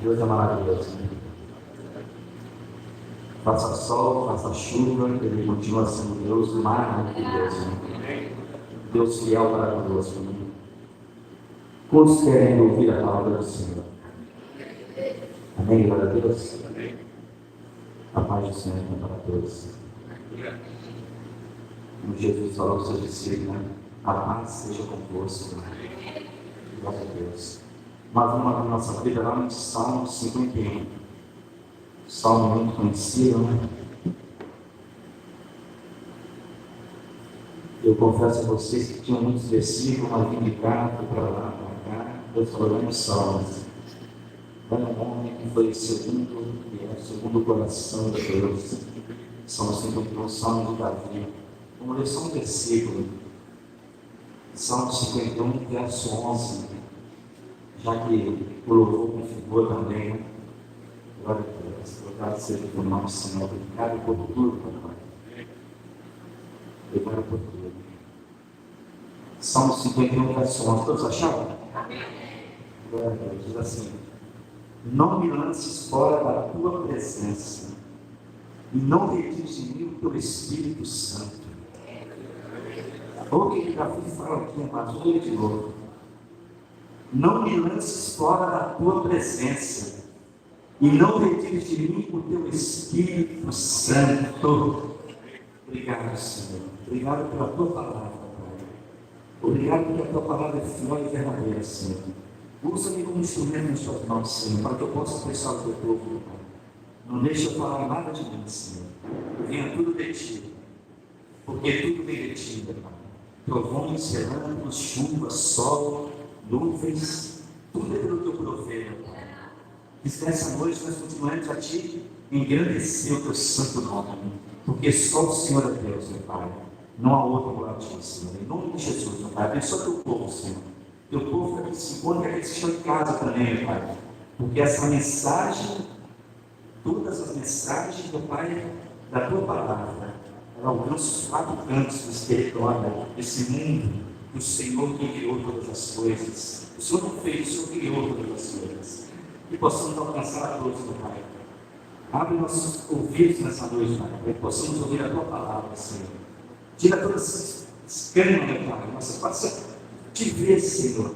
Deus é maravilhoso. Faça sol, faça chuva, Ele continua sendo Deus maravilhoso. Deus fiel para conosco. Quantos querem ouvir a palavra do Senhor? Amém, glória a Deus. A paz do Senhor é para todos. Como Jesus falou aos seus discípulos, a paz seja convosco. Glória a Deus. Mas vamos abrir nossa vida lá no Salmo 51. Salmo muito conhecido, né? Eu confesso a vocês que tinham muitos versículos, mas vim de cá, fui para lá, para cá. Deus falou lá nos Salmos. Vai um homem que foi segundo, e é segundo o coração de Deus. Salmo 51, Salmo de Davi. Vamos ler só um versículo. Salmo 51, verso 11. Já que o louvor configura também, né? Glória a Deus. Louvado seja o nome do Senhor. Obrigado por tudo, papai. Obrigado por tudo. Salmo 51, verso 11. Todos acharam? Glória a Deus. Diz assim: não me lances fora da tua presença, e não retires de mim o teu Espírito Santo. Olha o que Davi fala aqui, mas olha de novo. Não me lances fora da tua presença, e não retires de mim o teu Espírito Santo. Obrigado, Senhor. Obrigado pela tua palavra, Pai. Obrigado porque a tua palavra é fiel e verdadeira, Senhor. Usa-me como instrumento nas tuas mãos, Senhor, para que eu possa prestar o teu povo, Pai. Não deixe eu falar nada de mim, Senhor. Venha tudo de ti, porque tudo vem de ti, Pai. Trovões, relâmpagos, chuva, sol, nuvens, tudo é pelo teu prover, Pai. Que nessa noite nós continuemos a ti engrandecer o teu santo nome, porque só o Senhor é Deus, meu Pai. Não há outro igual a ti, Senhor. Em nome de Jesus, meu Pai, abençoa teu povo, Senhor. Teu povo que se encontra, que estão em casa também, meu Pai. Porque essa mensagem, todas as mensagens, meu Pai, da tua palavra, ela alcança os quatro cantos desse território, desse mundo, que o Senhor que criou todas as coisas. O Senhor não fez, o Senhor criou todas as coisas. E possamos alcançar a todos, meu Pai. Abre nossos ouvidos nessa noite, Pai, para que possamos ouvir a tua palavra, Senhor. Tira todas essas escamas, meu Pai. Nós possamos te ver, Senhor.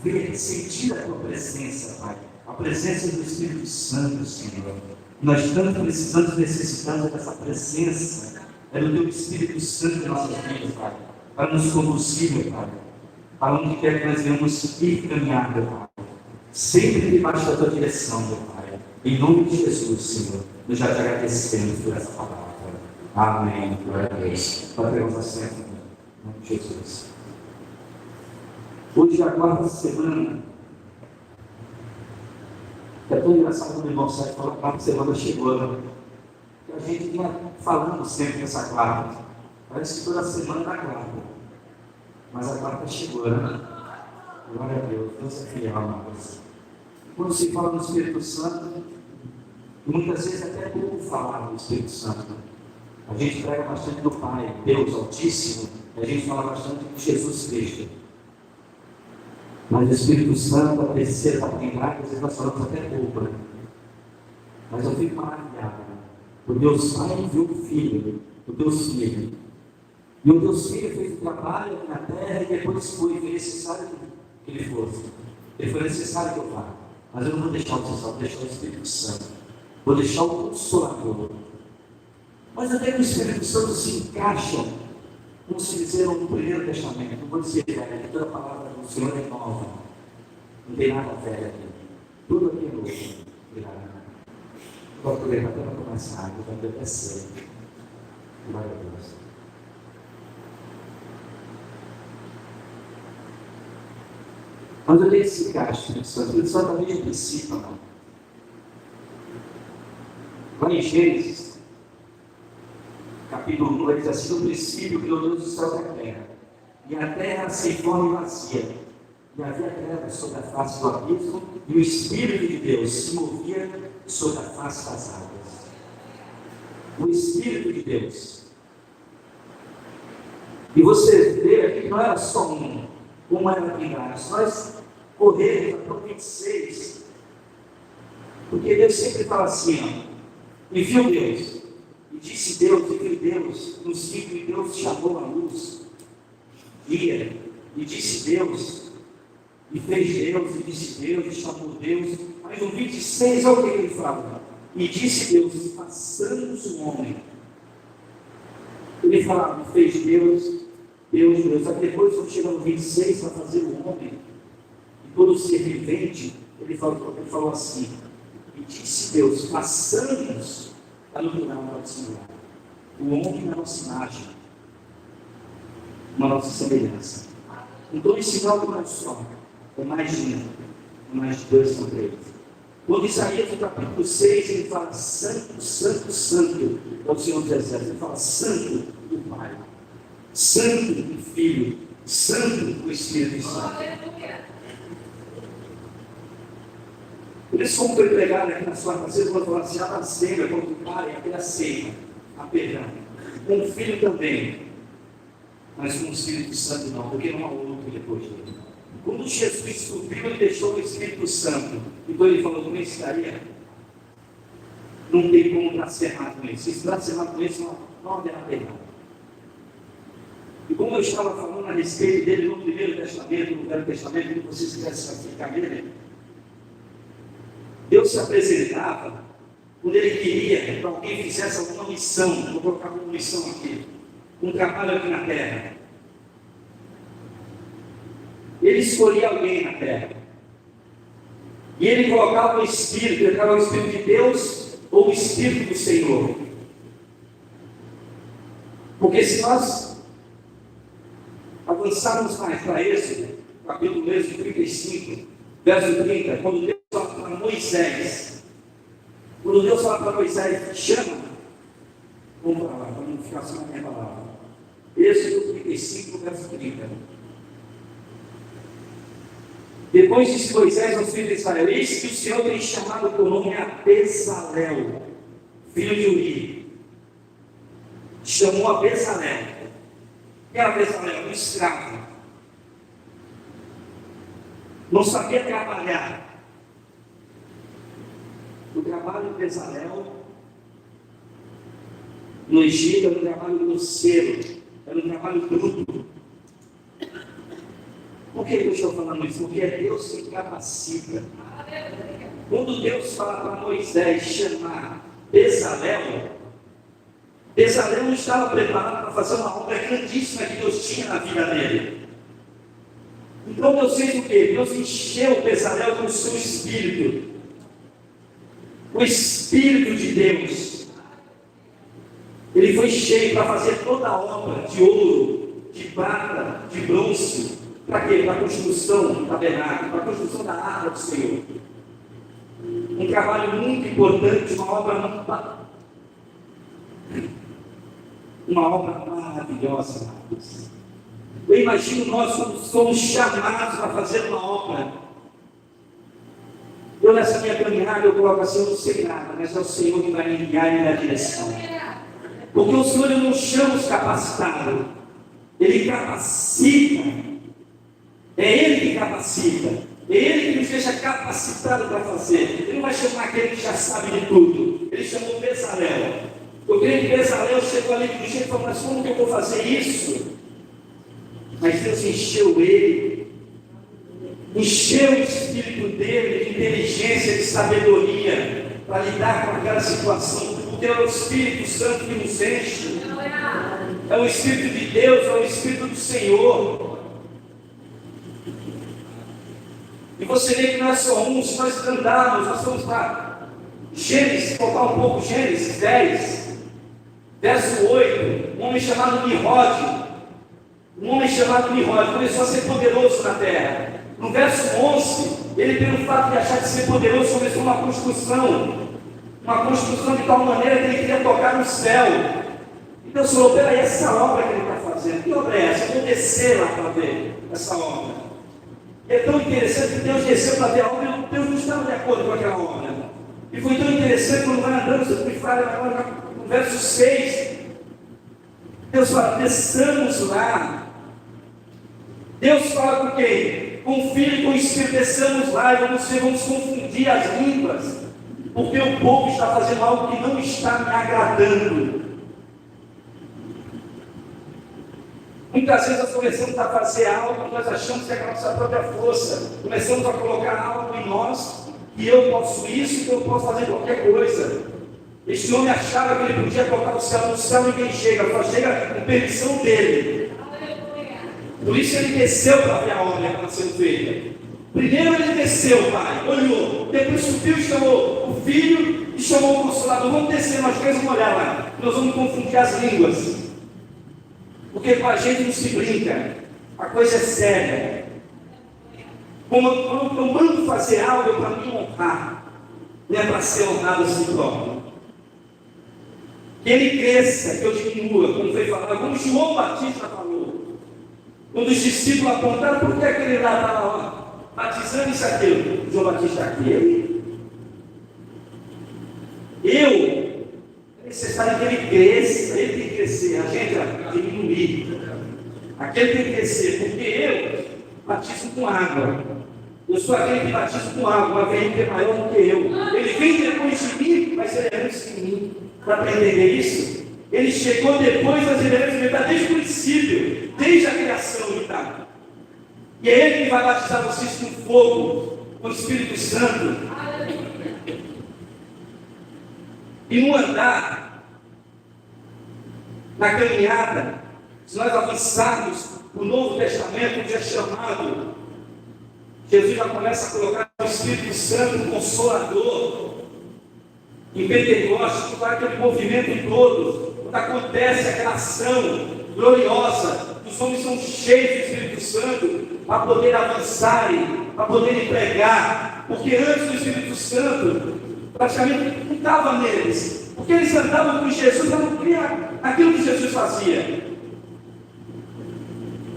Ver, sentir a tua presença, Pai. A presença do Espírito Santo, Senhor. Nós tanto precisamos e necessitamos dessa presença. É do teu Espírito Santo em nossas vidas, Pai. Para nos conduzir, meu Pai. Para onde quer que nós venhamos ir caminhar, meu Pai. Sempre debaixo da tua direção, meu Pai. Em nome de Jesus, Senhor. Nós já te agradecemos por essa palavra. Amém. Glória a Deus. Podemos assentar em nome de Jesus. Hoje é a quarta semana. É tão engraçado quando o irmão Sérgio fala que a quarta semana chegou, né? Que a gente vinha falando sempre dessa quarta. Parece que toda semana dá quarta. Mas a quarta chegou, né? Glória a Deus. Deus é fiel, amados. Quando se fala do Espírito Santo, muitas vezes até é pouco falar do Espírito Santo. A gente prega bastante do Pai, Deus Altíssimo, e a gente fala bastante de Jesus Cristo. Mas o Espírito Santo, a terceira, para lembrar, às vezes nós falamos até pouco, né? Mas eu fico maravilhado. O Deus Pai enviou o Filho, o Deus Filho. E o Deus Filho fez o trabalho aqui na terra e depois foi necessário que ele fosse. Ele foi necessário que eu vá. Mas eu não vou deixar o Deus, vou deixar o Espírito Santo. Vou deixar o Consolador. Mas até que o Espírito Santo se encaixa, como se fizeram no primeiro testamento. Não vou dizer velho, toda a palavra do Senhor é nova. Não tem nada velho aqui. Tudo aqui é novo. Obrigado. Vou aproveitar até para começar, eu vou até cedo. Glória a Deus. Quando eu leio esse encaixe, o Espírito Santo também antecipa, não? Lá em Gênesis, capítulo 1, ele diz assim: no princípio criou Deus o céu e a terra, e a terra sem forma e vazia, e havia trevas sobre a face do abismo, e o Espírito de Deus se movia sobre a face das águas. O Espírito de Deus. E você vê aqui que não era só como era verdade. Se nós corrermos para o 26, Porque Deus sempre fala assim, ó, e viu Deus, e disse Deus, e viu Deus, no 5, e Deus chamou a luz, dia, e disse Deus, e fez Deus, e disse Deus, e chamou Deus. Mas no 26, olha o que ele fala, e disse Deus, façamos o homem. Ele fala, fez Deus, Deus. Aí depois, quando chega no 26, para fazer o homem, e todo ser vivente, ele falou assim, e disse Deus, façamos a iluminar o nosso Senhor, o homem na nossa imagem, na nossa semelhança. Então, esse sinal não é só, é mais de um, é mais de dois, são três. Quando Isaías, no capítulo 6, ele fala, santo, santo, santo, é o Senhor dos Exércitos. Ele fala, santo o Pai, santo o Filho, santo o Espírito Santo. Por isso, como foi pregado aqui na sua quarta-feira, quando falou assim, a ceia, quando o Pai, aqui a ceia, a perdão. Com o Filho também, mas com o Espírito Santo não, porque não há outro depois dele. Quando Jesus subiu, ele deixou o Espírito Santo. Então ele falou, como estaria? Não tem como blasfemar com isso. Se blasfemar com isso, não haverá perdão. E como eu estava falando a respeito dele no Primeiro Testamento, no Velho Testamento, que vocês quisessem ficar nele, Deus se apresentava quando ele queria que alguém fizesse alguma missão. Vou colocar como missão aqui, um trabalho aqui na terra. Ele escolhia alguém na terra. E ele colocava o Espírito, ele colocava o Espírito de Deus ou o Espírito do Senhor. Porque se nós avançarmos mais para esse, capítulo 35, verso 30, quando Deus fala para Moisés, chama, vamos para lá, para não ficar só na minha palavra. Êxodo 35, verso 30. Depois disse Moisés aos filhos de Israel, eis que o Senhor tem chamado por nome a Bezalel, filho de Uri. Chamou a Bezalel. Quem era Bezalel? Um escravo. Não sabia trabalhar. O trabalho de Bezalel no Egito era um trabalho grosseiro, era um trabalho bruto. Por que eu estou falando isso? Porque é Deus que capacita. Quando Deus fala para Moisés chamar Bezalel, Bezalel não estava preparado para fazer uma obra grandíssima que Deus tinha na vida dele. Então Deus fez o quê? Deus encheu Bezalel com o seu espírito. O Espírito de Deus. Ele foi cheio para fazer toda a obra de ouro, de prata, de bronze. Para quê? Para a construção do tabernáculo, para a construção da arca do Senhor. Um trabalho muito importante, uma obra maravilhosa. Eu imagino nós quando somos chamados para fazer uma obra. Eu nessa minha caminhada, eu coloco assim, eu não sei nada, mas é o Senhor que vai me guiar e me dar direção. Porque o Senhor não chama os capacitados, Ele capacita. É Ele que capacita, é Ele que nos deixa capacitado para fazer. Ele não vai chamar aquele que já sabe de tudo. Ele chamou Bezalel. Eu creio que Bezalel chegou ali do jeito e falou, mas como que eu vou fazer isso? Mas Deus encheu ele, encheu o espírito dele de inteligência, de sabedoria, para lidar com aquela situação. Porque é o Espírito Santo que nos enche. É o Espírito de Deus, é o Espírito do Senhor. E você vê que não é só um, se nós andarmos, nós vamos para Gênesis, colocar um pouco Gênesis 10, verso 8, um homem chamado Nimrod começou a ser poderoso na terra. No verso 11, ele pelo fato de achar de ser poderoso, começou uma construção de tal maneira que ele queria tocar no céu. Então Deus falou, peraí, essa obra que ele está fazendo, que obra é essa? Eu vou descer lá para ver essa obra. É tão interessante que Deus desceu para ver a obra e Deus não estava de acordo com aquela obra. E foi tão interessante quando vai andando, você fala agora no verso 6. Deus fala, desçamos lá. Deus fala com quem? Com o Filho e com o Espírito, desçamos lá e vamos confundir as línguas. porque o povo está fazendo algo que não está me agradando. Muitas vezes nós começamos a fazer algo que nós achamos que é a nossa própria força. Começamos a colocar algo em nós, que eu posso isso, que eu posso fazer qualquer coisa. Este homem achava que ele podia tocar o céu, no céu ninguém chega, só chega com permissão dele. Por isso ele desceu para ver a obra que estava sendo feita. Primeiro ele desceu, pai, olhou, depois subiu e chamou o filho e chamou o consolador. Vamos descer umas coisas, vamos olhar lá, nós vamos confundir as línguas. Porque com a gente não se brinca, a coisa é séria. Quando eu mando fazer algo é para me honrar, não é para ser honrado assim próprio. Que ele cresça, que eu diminua, como foi falado, como João Batista falou. Quando os discípulos apontaram, por que aquele lá estava batizando isso aquilo? João Batista aquele? É necessário que ele cresça, ele tem que crescer, a gente vai diminuir. Aquele tem que crescer, porque eu batizo com água. Eu sou aquele que batizo com água, mas vem que é maior do que eu. Ele vem depois de mim, mas ele é antes de mim. Para entender isso, ele chegou depois das gerações, desde o princípio, desde a criação e tal. E é ele que vai batizar vocês com fogo, com o Espírito Santo. E no andar, na caminhada, se nós avançarmos o Novo Testamento, que é chamado, Jesus já começa a colocar o Espírito Santo, o Consolador, em Pentecostes, que vai aquele movimento todo, quando acontece aquela ação gloriosa, os homens são cheios do Espírito Santo, para poder avançarem, para poderem pregar, porque antes do Espírito Santo, praticamente não estava neles, porque eles andavam com Jesus, mas não criam aquilo que Jesus fazia.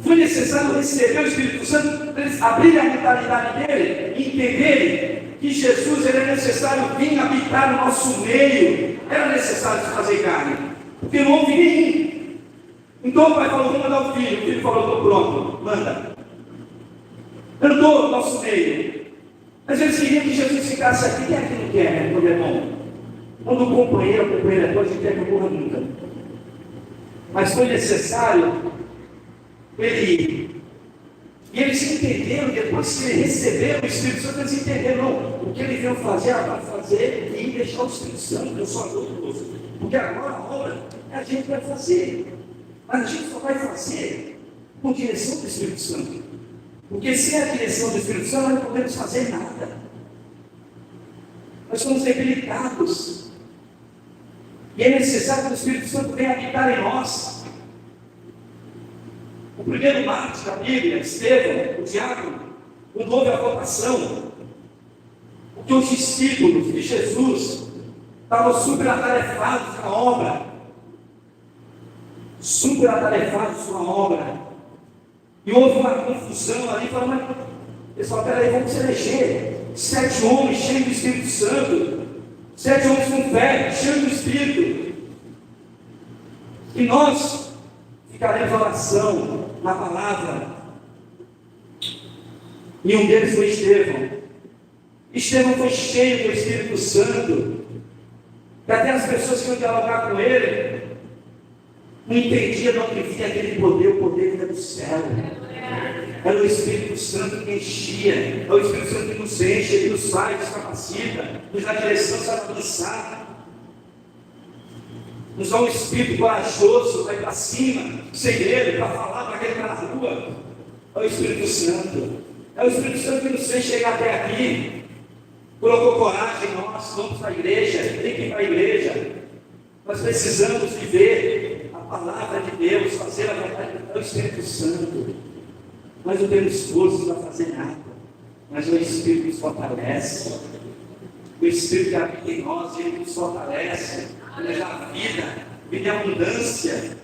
Foi necessário receber o Espírito Santo para eles abrirem a mentalidade dele e entenderem que Jesus era necessário vir habitar no nosso meio. Era necessário fazer carne, porque não houve nenhum. Então o pai falou, vamos mandar o filho falou, estou pronto, manda. Andou no nosso meio. Mas eles queriam que Jesus ficasse aqui. Quem é que não quer, né, meu irmão? Quando o companheiro é coisa, a gente quer que eu morra nunca. Mas foi necessário ele ir. E eles entenderam, depois que eles receberam o Espírito Santo, eles entenderam, não, o que ele veio fazer, era para fazer e deixar o Espírito Santo, eu sou adulto. Porque agora a obra a gente vai fazer. Mas a gente só vai fazer com direção do Espírito Santo. Porque sem a direção do Espírito Santo, nós não podemos fazer nada. Nós somos debilitados. E é necessário que o Espírito Santo venha habitar em nós. O primeiro mártir da Bíblia, Estevão, o diácono, quando houve a votação, porque os discípulos de Jesus estavam superatarefados na obra. Superatarefados na obra. E houve uma confusão ali, falando, mas pessoal, peraí, vamos se eleger. 7 homens cheios do Espírito Santo. 7 homens com fé, cheios do Espírito. E nós ficaremos em oração, na palavra. E um deles foi Estevão. Estevão foi cheio do Espírito Santo. E até as pessoas que iam dialogar com ele não entendiam, não que via aquele poder, o poder vinha do céu. Era o Espírito Santo que enchia, é o Espírito Santo que nos enche, que nos faz, nos capacita, nos dá direção, sabe avançar. Nos dá um espírito corajoso, vai para cima, sem medo, para falar para aquele que está na rua. É o Espírito Santo. É o Espírito Santo que nos fez chegar até aqui. Colocou coragem em nós, vamos para a igreja, tem que ir para a igreja. Nós precisamos viver a palavra de Deus, fazer a vontade do Espírito Santo. Nós não temos força para fazer nada, mas o Espírito nos fortalece. O Espírito que habita em nós, ele nos fortalece. Ele dá vida é abundância.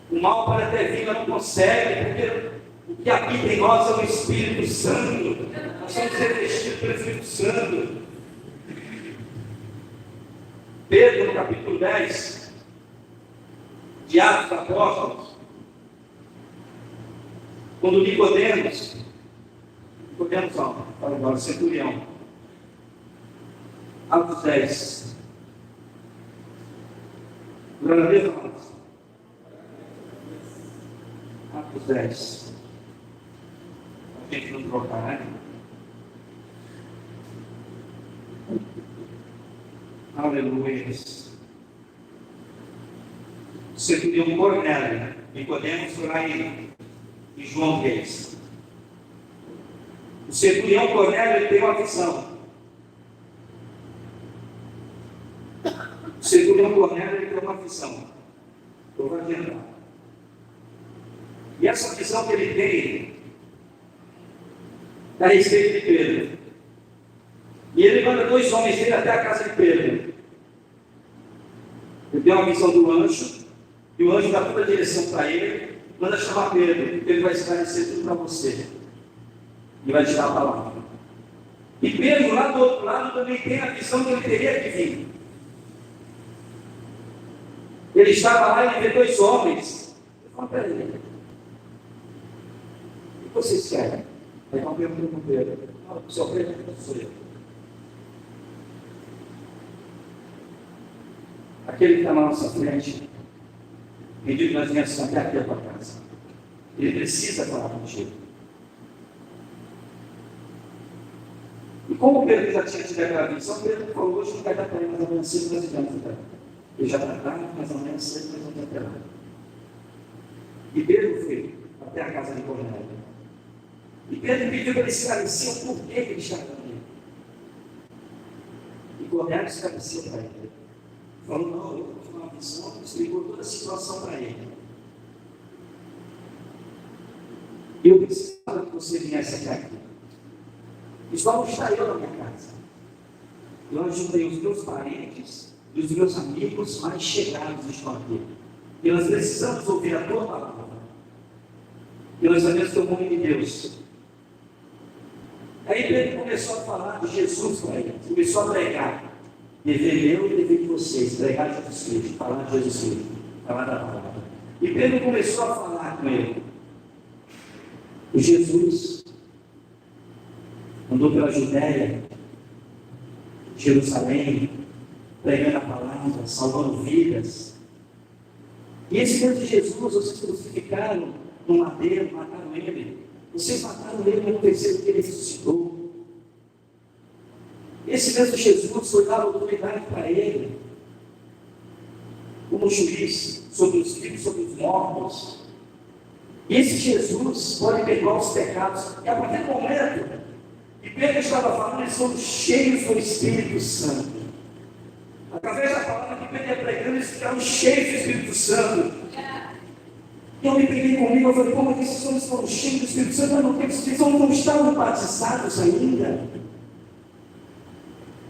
O mal para ter vida não consegue, porque o que habita em nós é o Espírito Santo. Nós somos revestidos pelo Espírito Santo. Pedro, no capítulo 10, de Atos dos Apóstolos, quando Nicodemos, fala agora, centurião, Atos 10. Glória a Deus, irmãos. Atos 10. A gente não trocar, né? Aleluia. Centurião Cornélio, Nicodemos Raí e João Reis. O centurião Cornélio, ele tem uma visão. O centurião Cornélio, ele tem uma visão. Eu vou adiantar. E essa visão que ele tem é a respeito de Pedro. E ele manda 2 homens dele até a casa de Pedro. Ele tem uma visão do anjo, e o anjo dá toda a direção para ele, manda chamar Pedro, porque ele vai esclarecer tudo para você. E vai te dar a palavra. E Pedro, lá do outro lado, também tem a visão que ele teria que vir. Ele estava lá e ele vê 2 homens. Ele fala, peraí, o que vocês querem? Aí uma pergunta para Pedro. Não, o seu Pedro não sou eu. Aquele que está na nossa frente, pediu que nós viemos até aqui a tua casa. Ele precisa falar contigo. E como o Pedro já tinha tido aquela visão, Pedro falou, hoje não vai dar para ele, mas amanhã cedo nós iremos até lá. Ele já está tarde, mas amanhã cedo nós vamos até lá. E Pedro foi até a casa de Cornélio. E Pedro pediu para ele esclarecer o porquê que ele estava ali. E Cornélio esclareceu para ele. Falou, não, eu tive uma visão, explicou toda a situação para ele. E eu precisava que você viesse até aqui. E só não está eu na minha casa. Eu ajudei os meus parentes e os meus amigos mais chegados estão aqui. E nós precisamos ouvir a tua palavra. E nós sabemos que é o nome de Deus. Aí Pedro começou a falar de Jesus para ele. Começou a pregar. Dever meu e dever de vocês. Pregar Jesus Cristo. Falar de Jesus Cristo. Falar da palavra. E Pedro começou a falar com ele. O Jesus andou pela Judéia, Jerusalém, pregando a palavra, salvando vidas. E esse mesmo Jesus, vocês crucificaram no madeiro, mataram ele. Vocês mataram ele, mas não perceberam que ele ressuscitou. Esse mesmo Jesus foi dar autoridade para ele, como juiz, sobre os vivos, sobre os mortos. E esse Jesus pode perdoar os pecados. E a partir do momento que Pedro estava falando, eles foram cheios do Espírito Santo. Através da palavra que Pedro ia pregando, eles ficaram cheios do Espírito Santo. E eu me peguei comigo, eu falei, como é que esses homens foram cheios do Espírito Santo? Mas não, eles não estavam batizados ainda.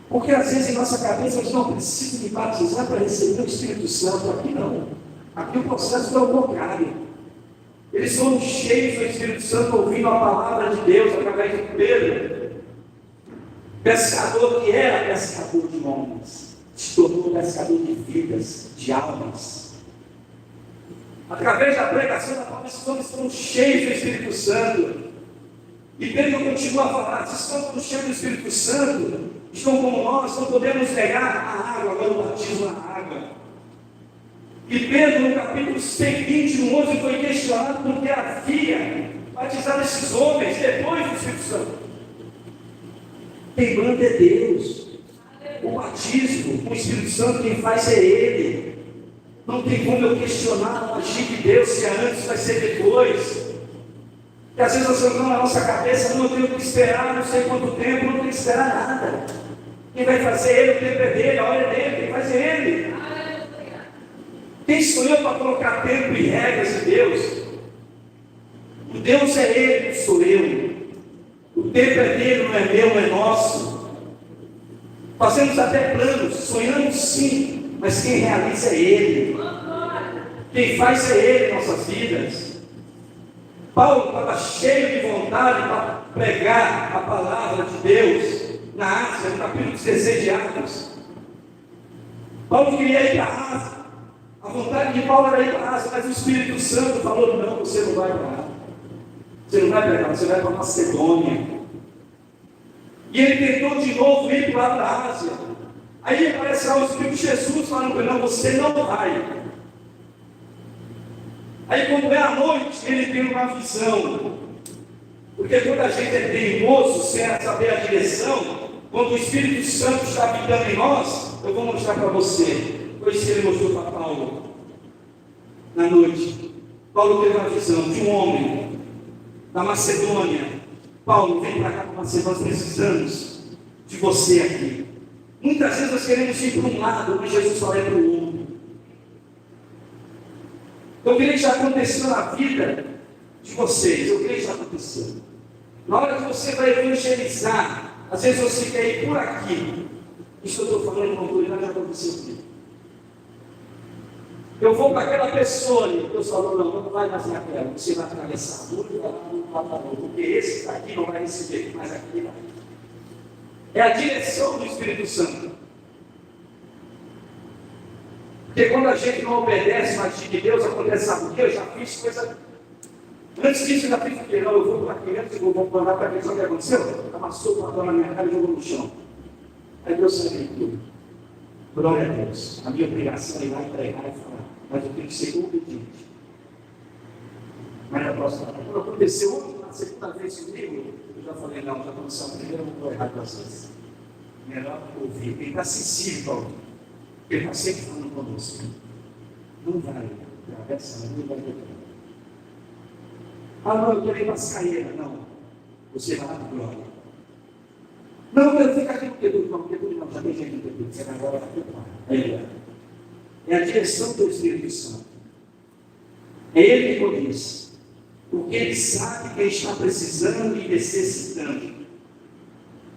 Porque às vezes em nossa cabeça a gente não precisa de batizar para receber o Espírito Santo. Aqui não. Aqui o processo é o contrário. Eles foram cheios do Espírito Santo, ouvindo a palavra de Deus através de Pedro. Pescador que era pescador de homens, se tornou pescador de vidas, de almas. Através da pregação da palavra, esses homens foram cheios do Espírito Santo. E Pedro continua a falar, se estão cheios do Espírito Santo, estão como nós, não podemos negar a água, agora o batismo na água. E Pedro, no capítulo seguinte, no 11, foi questionado porque havia batizado esses homens depois do Espírito Santo. Quem manda é Deus. O batismo com o Espírito Santo, quem faz é Ele. Não tem como eu questionar o agir de Deus, se é antes vai ser depois. E às vezes nós colocamos na nossa cabeça, não, eu tenho que esperar, não sei quanto tempo, não tenho que esperar nada. Quem vai fazer Ele, o tempo é dele, a hora é dele, quem faz é Ele. Quem sou eu para colocar tempo e regras de Deus? O Deus é Ele, não sou eu. O tempo é dele, não é meu, não é nosso. Fazemos até planos, sonhamos sim, mas quem realiza é Ele. Quem faz é Ele em nossas vidas. Paulo estava cheio de vontade para pregar a palavra de Deus na Ásia, no capítulo 16 de Atos. Paulo queria ir para a Ásia. A vontade de Paulo era ir para a Ásia, mas o Espírito Santo falou, não, você não vai para lá. Você não vai para lá, você vai para Macedônia. E ele tentou de novo ir para a Ásia. Aí aparece lá o Espírito de Jesus falando para ele: não, você não vai. Aí quando é à noite, ele tem uma visão. Porque quando a gente é teimoso, sem saber a direção, quando o Espírito Santo está habitando em nós, eu vou mostrar para você. Foi isso que ele mostrou para Paulo. Na noite, Paulo teve uma visão de um homem da Macedônia. Paulo, vem para cá para Macedônia, nós precisamos de você aqui. Muitas vezes nós queremos ir para um lado, mas Jesus fala para o outro. Eu queria que já aconteceu na vida de vocês, eu queria que já aconteceu. Na hora que você vai evangelizar, às vezes você quer ir por aqui. Isso eu estou falando com autoridade, já aconteceu comigo. Eu vou para aquela pessoa ali, Deus falou: não vai mais naquela, você vai atravessar a rua e vai lá para o porque esse daqui não vai receber, mas aquele vai. É a direção do Espírito Santo. Porque quando a gente não obedece mais de Deus, acontece, sabe o que? Eu já fiz coisa. Antes disso, eu já fiz o quê? Não, eu vou para a criança, eu vou mandar para a criança. Sabe o que aconteceu? Amassou o papel na minha cara e jogou no chão. Aí Deus sabe tudo. Glória a Deus. A minha obrigação é ir lá entregar e falar: mas eu tenho que ser obediente. Mas na próxima, quando aconteceu hoje, na segunda vez comigo, eu já falei: não, já aconteceu a primeira, eu não vou errar duas vezes. Melhor ouvir. Ele está sensível ao ouvir. Ele está sempre falando conosco. Não vai, atravessa, não vai ver. Ah, não, eu estou em Mascaeira. Não. Você vai lá para o glória. Não, eu fico aqui no Pedro. Não, já tem gente no Pedro. Você vai agora para o glória. É a direção do Espírito Santo. É Ele que conhece. Porque Ele sabe quem está precisando e necessitando.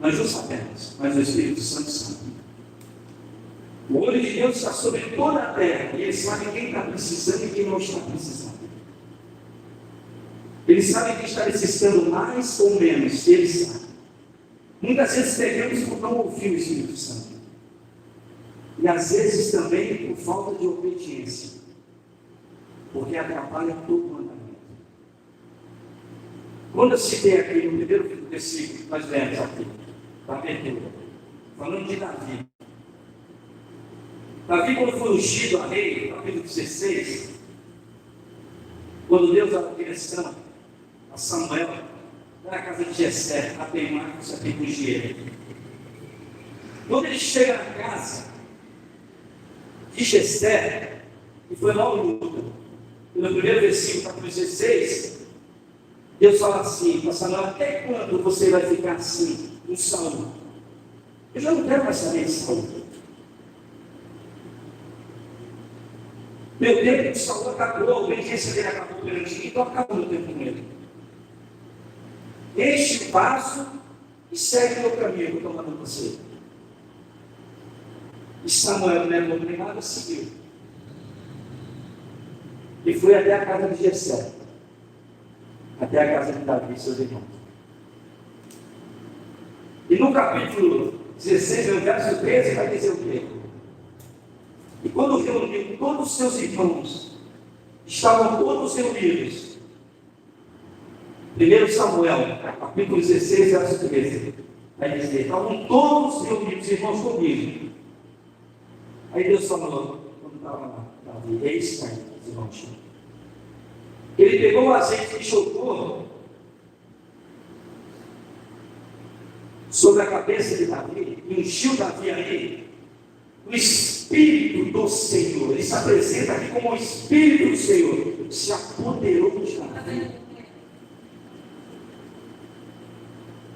Nós não sabemos, mas o Espírito Santo sabe. O olho de Deus está sobre toda a terra e Ele sabe quem está precisando e quem não está precisando. Ele sabe quem está necessitando mais ou menos, Ele sabe. Muitas vezes pegamos por não ouvir o Espírito Santo. E às vezes também por falta de obediência. Porque atrapalha todo o mandamento. Quando eu citei aqui no primeiro versículo, nós lemos aqui, da abertura, falando de Davi. Davi, quando foi ungido a rei, capítulo 16, quando Deus dá a direção a Samuel, na casa de Jessé, a Teimar, que você tem com engenheiro. Quando ele chega na casa de Jessé, e foi lá o luto, no primeiro versículo, capítulo 16, Deus fala assim para Samuel: até quando você vai ficar assim, com Saul? Eu já não quero mais saber de Saul. Meu tempo de Saul acabou, a obediência dele acabou perante mim, então acabou meu tempo com ele. Enche o vaso e segue o meu caminho que eu estou mandando você. E Samuel, não é obrigado, seguiu. E foi até a casa de Jessé, até a casa de Davi e seus irmãos. E no capítulo 16, no verso 13, vai dizer o quê? E quando reuniu todos os seus irmãos, estavam todos reunidos. 1 Samuel, capítulo 16, verso 13. Vai dizer: estavam todos reunidos, irmãos comigo. Aí Deus falou, quando estava lá, Davi: eis aí, os irmãos. Ele pegou o azeite e jogou sobre a cabeça de Davi, e ungiu Davi aí. O Espírito do Senhor, ele se apresenta aqui como o Espírito do Senhor, se apoderou de Davi.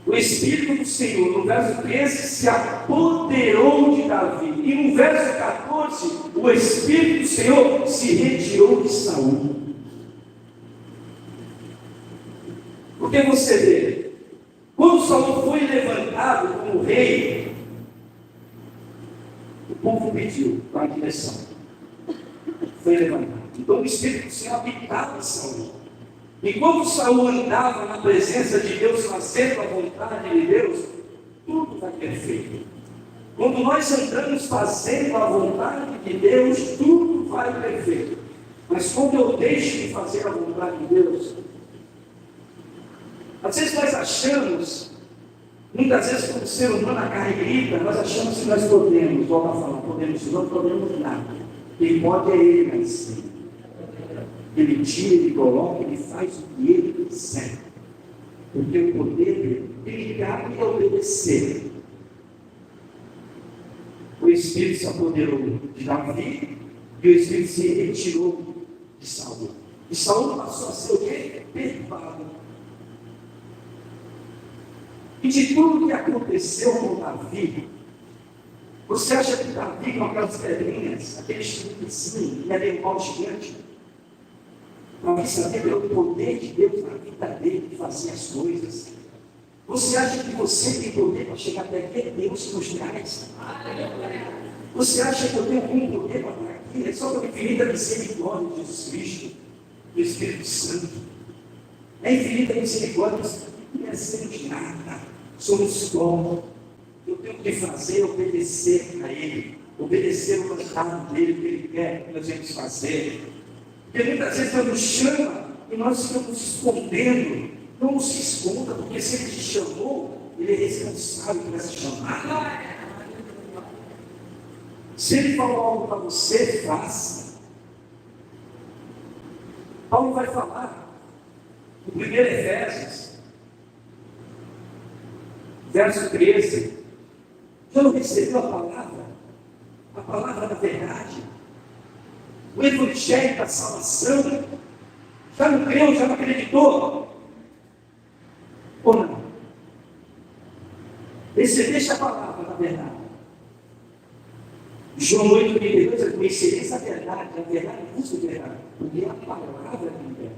O Espírito do Senhor, no verso 13, se apoderou de Davi. E no verso 14, o Espírito do Senhor se retirou de Saul. Porque você vê, quando Saul foi levantado como rei, o povo pediu para a direção. Foi levantado. Então o Espírito do Senhor habitava Saul. E quando Saul andava na presença de Deus, fazendo a vontade de Deus, tudo vai perfeito. Quando nós andamos fazendo a vontade de Deus, tudo vai perfeito. Mas quando eu deixo de fazer a vontade de Deus, às vezes nós achamos Muitas vezes, como ser humano, a carne grita, nós achamos que nós podemos, volta a falar, podemos, não podemos nada. Quem pode é Ele lá em cima. Ele tira, Ele coloca, Ele faz o que Ele quiser. Porque o poder dele cabe a obedecer. O Espírito se apoderou de Davi e o Espírito se retirou de Saul. E Saul passou a ser o quê? Perturbado. E de tudo que aconteceu com Davi, você acha que Davi, com aquelas pedrinhas, aquele chiquinho, ia derrubar o gigante? Davi sabia pelo poder de Deus na vida dele de fazer as coisas. Você acha que você tem poder para chegar até aqui? É Deus que nos traz. Você acha que eu tenho algum poder para estar aqui? É só pela infinita misericórdia de Jesus Cristo, do Espírito Santo. É infinita misericórdia, nós não merecemos nada. Somos como. Eu tenho que fazer, obedecer a Ele. Obedecer o mandado dele, o que Ele quer que nós vamos fazer. Porque muitas vezes Deus nos chama e nós ficamos escondendo. Não se esconda, porque se Ele te chamou, Ele é responsável por essa chamada. Se Ele falou algo para você, faça. Paulo vai falar no 1 Efésios, verso 13. Já não recebeu a palavra da verdade, o evangelho da salvação? Já não creu, já não acreditou? Ou não? Deixa a palavra da verdade. João 8,32, eu conhecereis a verdade busca a verdade, porque é a palavra que liberta.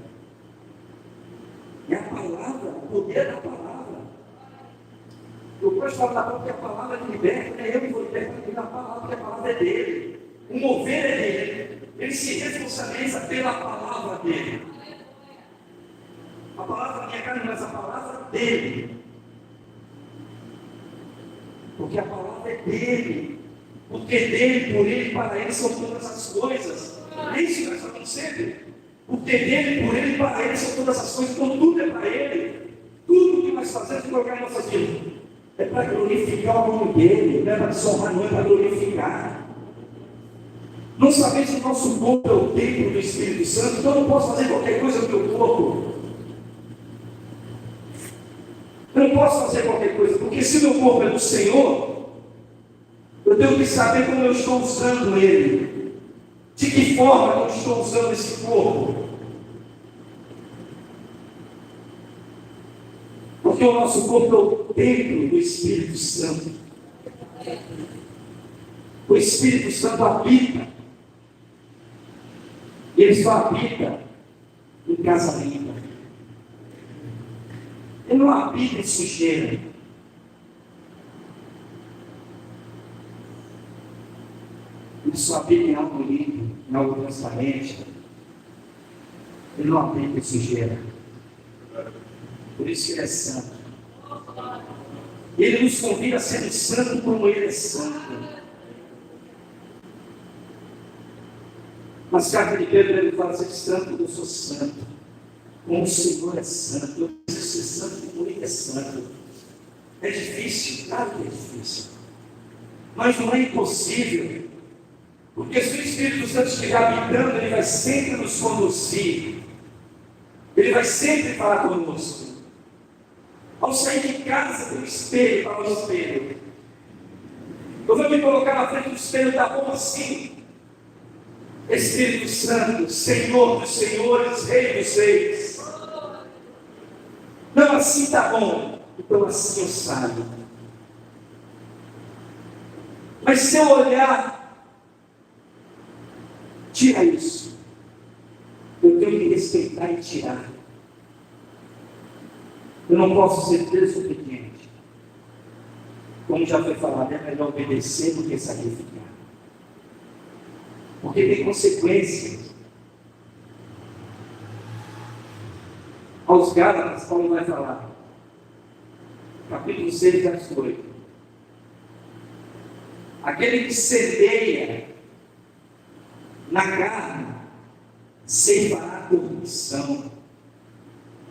É a palavra, o poder da palavra. Eu posso falar que a palavra que liberta, é eu que vou libertar pela palavra, que a palavra é dele. O mover é dele. Ele se responsabiliza pela palavra dele. A palavra da minha carne, mas a palavra dele. Porque a palavra é dele. Porque dele, por ele, para ele são todas as coisas. É isso que nós falamos sempre. Porque dele, por ele, para ele são todas as coisas. Então tudo é para ele. Tudo que nós fazemos é colocar em nossas vidas. É para glorificar o nome dele. Não é para desonrar, não é para glorificar. Não sabemos que o nosso corpo é o templo do Espírito Santo. Então eu não posso fazer qualquer coisa no meu corpo. Eu não posso fazer qualquer coisa. Porque se meu corpo é do Senhor, eu tenho que saber como eu estou usando ele. De que forma eu estou usando esse corpo. Porque o nosso corpo é o templo do Espírito Santo. O Espírito Santo habita. Ele só habita em casa limpa. Ele não habita em sujeira. Ele só habita em algo limpo, em algo transparente. Ele não habita em sujeira. Por isso que Ele é santo. Ele nos convida a ser santo como Ele é santo. Nas cartas de Pedro, ele fala: ser santo, eu sou santo. Como o Senhor é santo, eu preciso ser santo como Ele é santo. É difícil? Claro que é difícil. Mas não é impossível. Porque se o Espírito Santo estiver habitando, Ele vai sempre nos conduzir. Ele vai sempre falar conosco. Ao sair de casa, tem um espelho para o espelho. Eu vou me colocar na frente do espelho, tá bom assim? Espírito Santo, Senhor dos senhores, Rei dos reis. Não, assim está bom. Então assim eu saio. Mas se eu olhar, tira isso. Eu tenho que respeitar e tirar. Eu não posso ser desobediente. Como já foi falado, é melhor obedecer do que sacrificar. Porque tem consequências. Aos Gálatas, Paulo vai falar. Capítulo 6, verso 8. Aquele que semeia na carne, ceifará corrupção.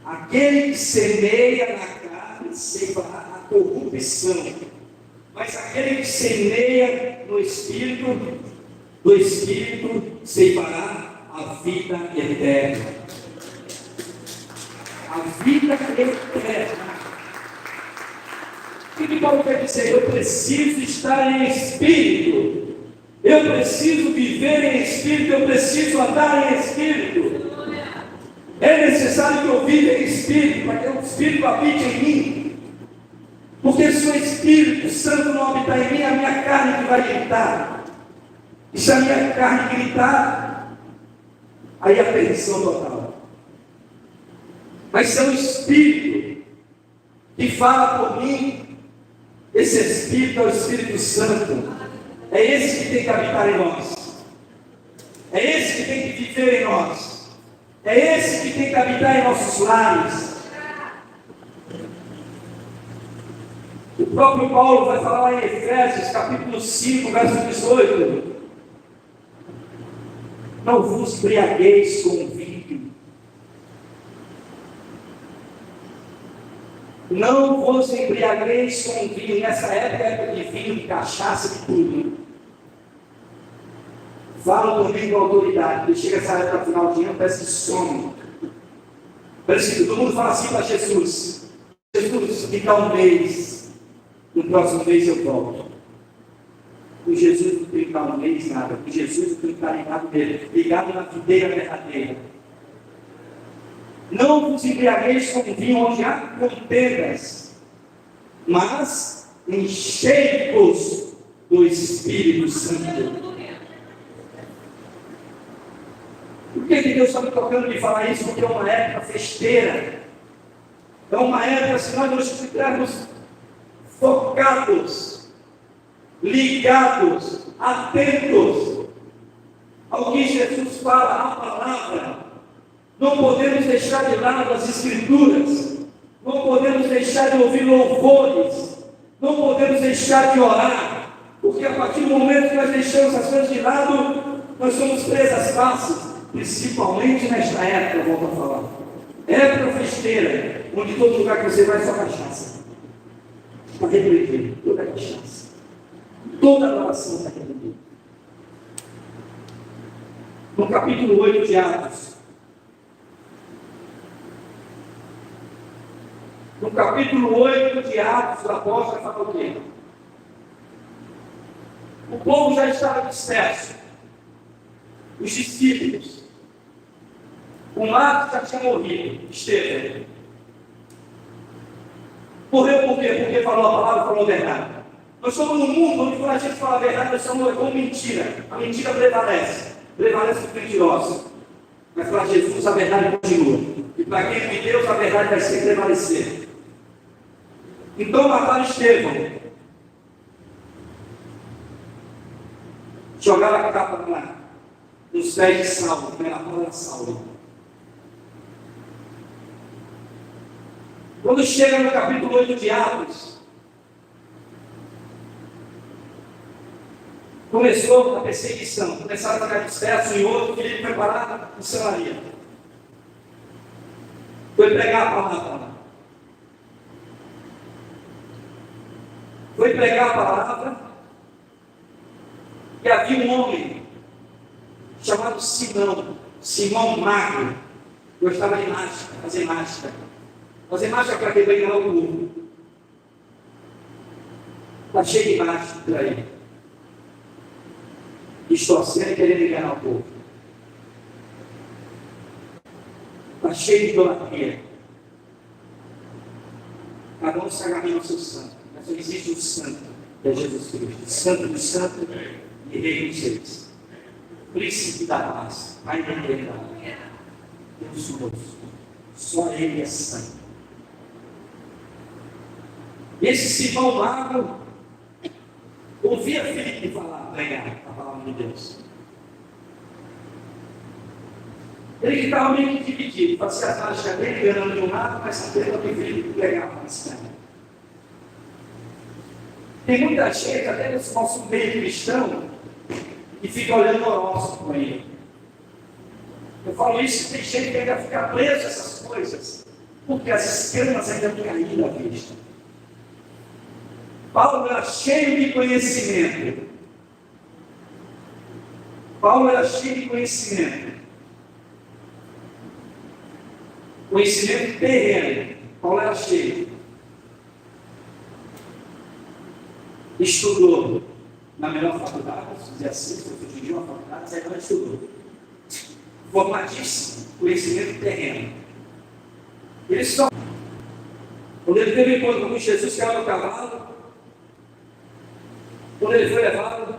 Aquele que semeia na carne, ceifará a corrupção, mas aquele que semeia no Espírito, do Espírito ceifará a vida eterna. A vida eterna. O que Paulo quer dizer? Eu preciso estar em Espírito. Eu preciso viver em Espírito. Eu preciso andar em Espírito. É necessário que eu viva em Espírito, para que o Espírito habite em mim. Porque se o Espírito Santo não habitar em mim, a minha carne que vai gritar. E se a minha carne gritar, aí a perdição total. Mas se é o Espírito que fala por mim, esse Espírito é o Espírito Santo. É esse que tem que habitar em nós. É esse que tem que viver em nós. É esse que tem que habitar em nossos lares. O próprio Paulo vai falar lá em Efésios, capítulo 5, verso 18. Não vos embriagueis com vinho. Não vos embriagueis com vinho. Nessa época de vinho, de cachaça, de tudo. Fala também com autoridade. Ele chega essa época final de ano, parece que some. Parece que todo mundo fala assim para Jesus: Jesus, me dá um mês. No próximo mês eu volto. Com Jesus não tem que dar um mês nada. Com Jesus não tem que estar ligado nele. Ligado na videira verdadeira. Não vos embriagueis com vinho onde há contendas, mas enchei-vos do Espírito Santo. Por que Deus está me tocando de falar isso? Porque é uma época festeira. É uma época, se nós estivermos focados, ligados, atentos ao que Jesus fala, a palavra. Não podemos deixar de lado as Escrituras. Não podemos deixar de ouvir louvores. Não podemos deixar de orar. Porque a partir do momento que nós deixamos as coisas de lado, nós somos presas fáceis. Principalmente nesta época, volto a falar. Época festeira, onde todo lugar que você vai só cachaça. Está repreendido, toda cachaça. Toda adoração está repreendida. No capítulo 8 de Atos. No capítulo 8 de Atos, o apóstolo fala o quê? O povo já estava disperso. Os discípulos. O Marcos já tinha morrido, Estevão. Morreu por quê? Porque falou a palavra, falou a verdade. Nós estamos num mundo onde quando a gente fala a verdade, nós estamos com mentira. A mentira prevalece. Prevalece os mentirosos. Mas para Jesus a verdade continua. E para quem é de Deus a verdade vai sempre prevalecer. Então mataram Estevão. Jogaram a capa lá, nos pés de Saulo, na porta de Saulo. Quando chega no capítulo 8 de Atos, começou a perseguição, começaram a ficar dispersos, e outro Filipe foi parar em Samaria. Foi pregar a palavra lá. Foi pregar a palavra, e havia um homem chamado Simão Magro, gostava de mágica, fazer mágica. Fazer mágica para quem vai enganar o povo. Está cheio de mágica por aí. Distorcendo e querendo enganar o povo. Está cheio de idolatria. Cada um se agarra ao seu santo. Mas só existe um santo, que é Jesus Cristo. Santo dos santos e Rei dos reis. Príncipe da paz. Pai da eternidade. Deus nosso. Só Ele é santo. Esse Simão Magro ouvia Filipe falar, pregar a palavra de Deus. Ele que estava meio que dividido, fazia as mágicas dele, ganhando de um lado, mas sabendo que Filipe pregava na cidade. Tem muita gente, até nesse nosso meio cristão, que fica olhando o horóscopo aí. Eu falo isso, tem gente que ainda fica preso a essas coisas, porque as escamas ainda não caíram à vista. Paulo era cheio de conhecimento. Paulo era cheio de conhecimento. Conhecimento terreno. Paulo era cheio. Estudou na melhor faculdade, se dizer assim, se eu pedi uma faculdade, você não estudou. Formadíssimo, conhecimento terreno. Ele só. Quando ele teve encontro com Jesus, caiu no cavalo. Quando ele foi levado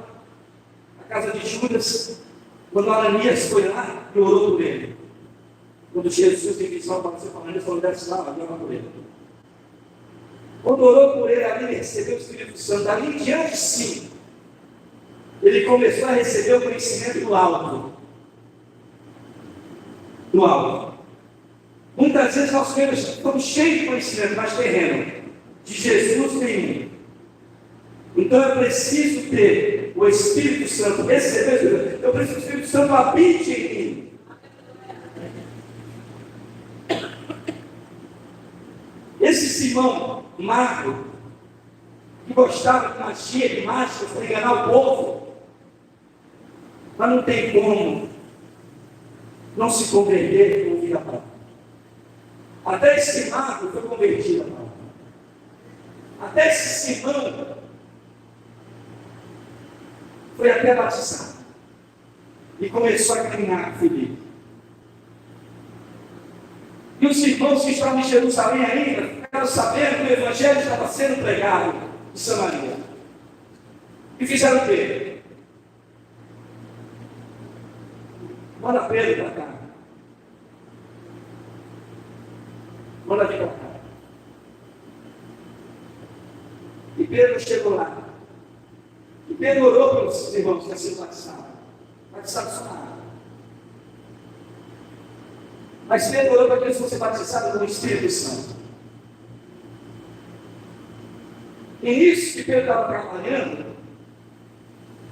à casa de Judas, quando Ananias foi lá e orou por ele. Quando Jesus em visão apareceu para Ananias, falou: desce lá, vai por ele. Quando orou por ele, ali ele recebeu o Espírito Santo. Ali em diante, sim, ele começou a receber o conhecimento do alto. Do alto. Muitas vezes nós estamos cheios de conhecimento, mas terreno. De Jesus nenhum. Então eu preciso ter o Espírito Santo, receber. Eu preciso que o Espírito Santo habite em mim. Esse Simão Mago, que gostava de magia, de máscaras, para enganar o povo, mas não tem como não se converter e ouvir a palavra. Até esse mago foi convertido a palavra. Até esse Simão foi até batizado. E começou a caminhar com Filipe. E os irmãos que estavam em Jerusalém ainda ficaram sabendo que o Evangelho estava sendo pregado em Samaria. E fizeram o quê? Manda Pedro para cá. Manda vir para cá. E Pedro chegou lá. E Pedro orou pelos irmãos que iam ser batizados. Batizados só na água. Mas Pedro orou para que eles fossem batizados com o Espírito Santo. E nisso que Pedro estava trabalhando,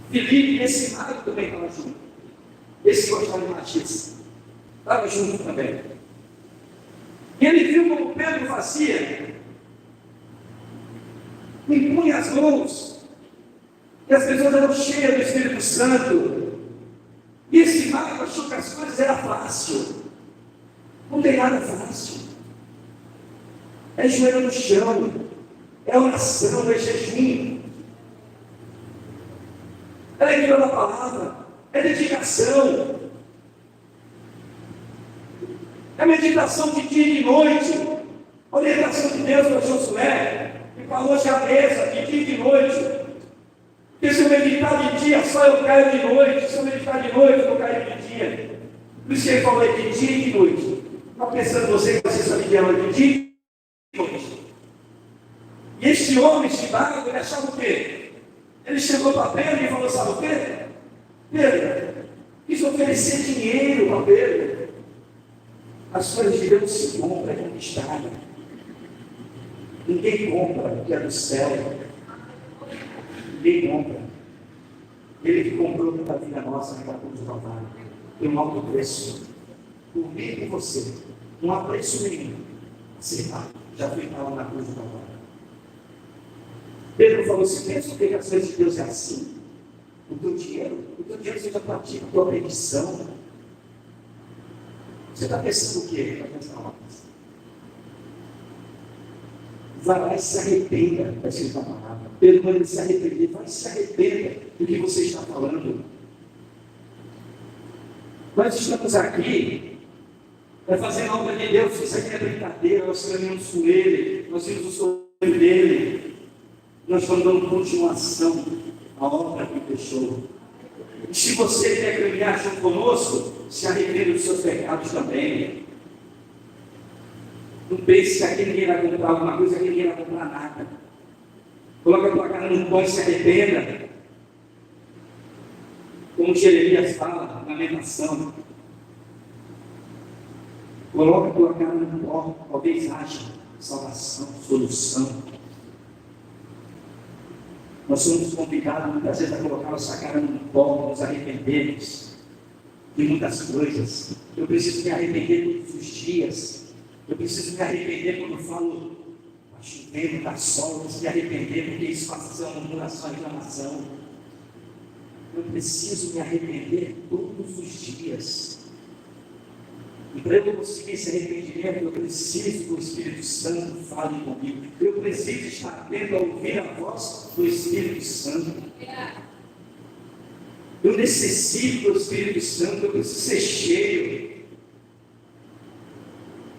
Filipe, esse mago também estava junto. Esse gostava de machista. Estava junto também. E ele viu como Pedro fazia. Impunha as mãos. E as pessoas eram cheias do Espírito Santo. E esse mago achou que as coisas eram fáceis. Não tem nada fácil. É joelho no chão. É oração, é jejum. É leitura da palavra. É dedicação. É meditação de dia e de noite. Orientação de Deus para Josué. E para hoje a mesa, de dia e de noite. Porque se eu meditar de dia, só eu caio de noite. Se eu meditar de noite, eu caio de dia. Por isso que ele falou de dia e de noite. Está pensando você que você sabe que ela de dia e de noite. E este homem, este mago, ele achava o quê? Ele chegou para Pedro e falou: sabe o quê? Pedro, quis oferecer dinheiro para Pedro. As coisas de Deus se compram, é conquistada. Ninguém compra o que é do céu. Ninguém compra. Ele que comprou toda a vida nossa naquela cruz do Calvário. Tem um alto preço. Por mim e por você. Não há preço nenhum. Acertado. Já foi pago na cruz do Calvário. Pedro falou assim: pensa que as coisas de Deus é assim. O teu dinheiro seja para ti, a tua petição. Você está pensando o quê? Está pensando uma coisa. Vai lá e se arrependa da sua palavra. Pedro, quando ele se arrepender, vai e se arrependa do que você está falando. Nós estamos aqui para fazer a obra de Deus. Isso aqui é brincadeira. Nós caminhamos com Ele, nós vimos o sonho dele. Nós estamos dando continuação à obra que deixou. E se você quer caminhar junto conosco, se arrependa dos seus pecados também. Não pense que aqui ninguém vai comprar alguma coisa, aqui ninguém vai comprar nada. Coloca a tua cara no pó e se arrependa. Como Jeremias fala, na lamentação. Coloca a tua cara no pó, talvez haja salvação, solução. Nós somos convidados muitas vezes a colocar nossa cara no pó, nos arrependermos de muitas coisas. Eu preciso me arrepender todos os dias. Eu preciso me arrepender quando falo está chovendo, está sol, não se arrepender, porque isso faz uma murmuração, reclamação. Eu preciso me arrepender todos os dias. E para eu conseguir esse arrependimento, eu preciso que o Espírito Santo fale comigo. Eu preciso estar atento a ouvir a voz do Espírito Santo. Eu necessito do Espírito Santo, eu preciso ser cheio.